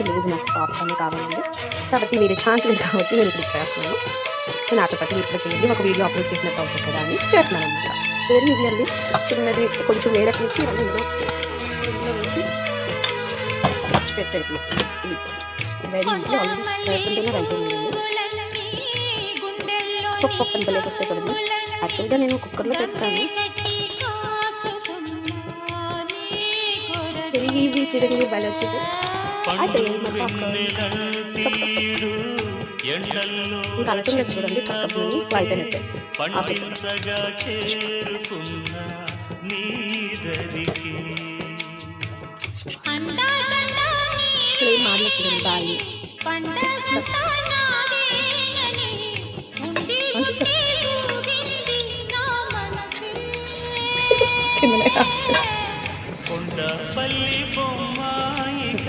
లేదు నాకు పాప్కార్న్ కావాలండి. కాబట్టి మీరు ఛాన్స్ లేదు కాబట్టి నేను ఇప్పుడు చేస్తున్నాను. సో నాతో పాటు మీరు కూడా చేయండి. ఒక వీడియో అప్లోడ్ చేసినట్టు అవుతుంది కదా అని చేస్తున్నాననమాట. వెరీ ఈజీ అండి. చిన్నది కొంచెం వేడెక్కించి ఇవన్నీ ఇందులో వేసి పెట్టేది. Very easy. ఆల్రెడీ వేస్తుంటేనే అయిపోయింది. పప్పు అంతలోకి వస్తే చూడండి. యాక్చువల్గా నేను కుక్కర్లో పెట్టాను. వెరీ ఈజీ చూడండి. బయట వచ్చేసి ఇంకా అనుకున్నది చూడండి. కప్పని సో అయిపోయినట్టే. అసలు ఏం మాట్లాడుతుంది బాయ్. కొండపల్లి బొమ్మాయిక